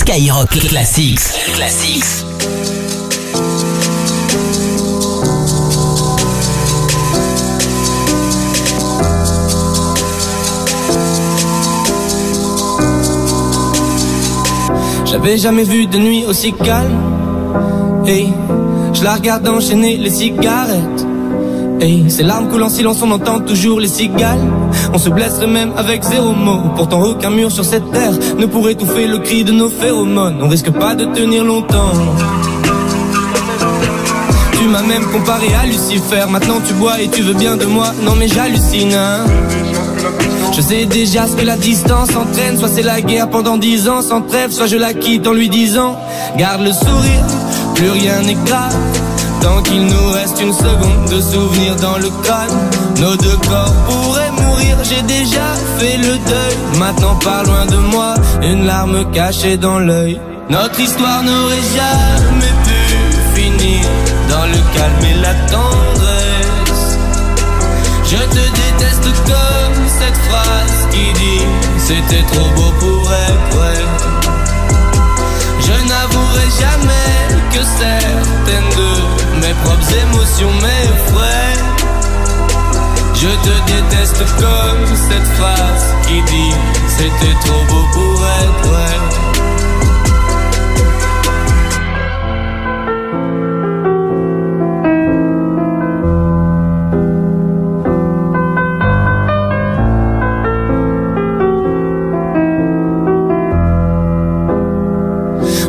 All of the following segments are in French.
Skyrock Classics. Classics. J'avais jamais vu de nuit aussi calme. Hey, je la regarde enchaîner les cigarettes. Hey, ces larmes coulent en silence, on entend toujours les cigales. On se blesserait même avec zéro mot. Pourtant aucun mur sur cette terre ne pourrait étouffer le cri de nos phéromones. On risque pas de tenir longtemps. Tu m'as même comparé à Lucifer. Maintenant tu bois et tu veux bien de moi. Non mais j'hallucine, hein. Je sais déjà ce que la distance entraîne. Soit c'est la guerre pendant 10 ans sans trêve, soit je la quitte en lui disant garde le sourire, plus rien n'est grave. Tant qu'il nous reste une seconde de souvenir dans le crâne, nos deux corps pourraient mourir. J'ai déjà fait le deuil, maintenant pars loin de moi, une larme cachée dans l'œil. Notre histoire n'aurait jamais pu finir dans le calme et la tendresse. Je te déteste comme cette phrase qui dit c'était trop beau pour être vrai. Je n'avouerai jamais que certaines de mes propres émotions m'effraient. Je te déteste comme cette phrase qui dit c'était trop beau pour être vrai.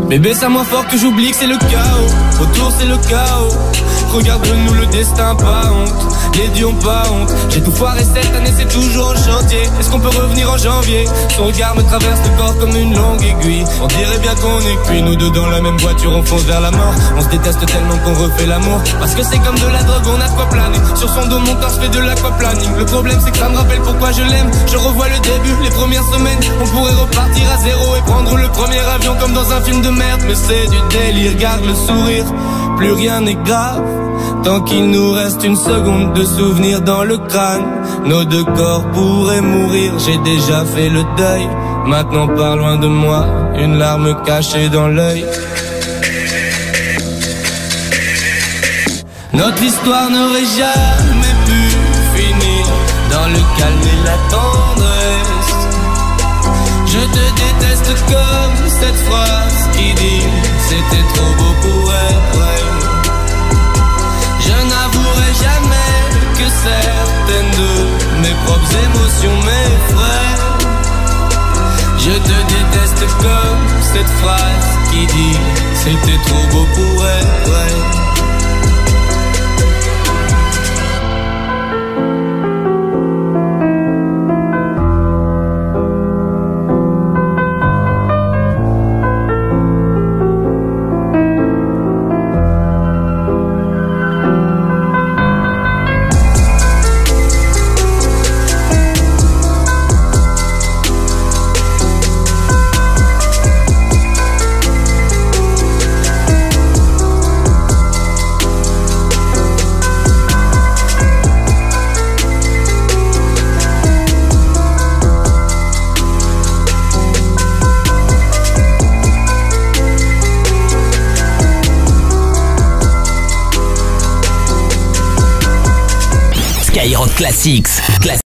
Bébé, c'est à moi fort que j'oublie que c'est le chaos. Autour c'est le chaos. Regarde-nous, le destin, pas honte. Les dieux ont pas honte. J'ai tout foiré cette année, c'est toujours en chantier. Est-ce qu'on peut revenir en janvier? Son regard me traverse le corps comme une longue aiguille. On dirait bien qu'on est cuits, nous deux dans la même voiture, on fonce vers la mort. On se déteste tellement qu'on refait l'amour. Parce que c'est comme de la drogue, on a de quoi planer. Sur son dos, mon torse fait de l'aquaplaning. Le problème c'est que ça me rappelle pourquoi je l'aime. Je revois le début, les premières semaines. On pourrait repartir à zéro et prendre le premier avion comme dans un film de merde. Mais c'est du délire, garde le sourire, plus rien n'est grave. Tant qu'il nous reste une seconde de souvenir dans le crâne, nos deux corps pourraient mourir. J'ai déjà fait le deuil, maintenant pars loin de moi, une larme cachée dans l'œil. Notre histoire n'aurait jamais pu finir dans le calme et la tendresse. Je te déteste comme cette phrase qui dit c'était trop beau pour être vrai. Je n'avouerai jamais que certaines de mes propres émotions m'effraient. Je te déteste comme cette phrase qui dit c'était trop beau pour être vrai. Skyrock Classics.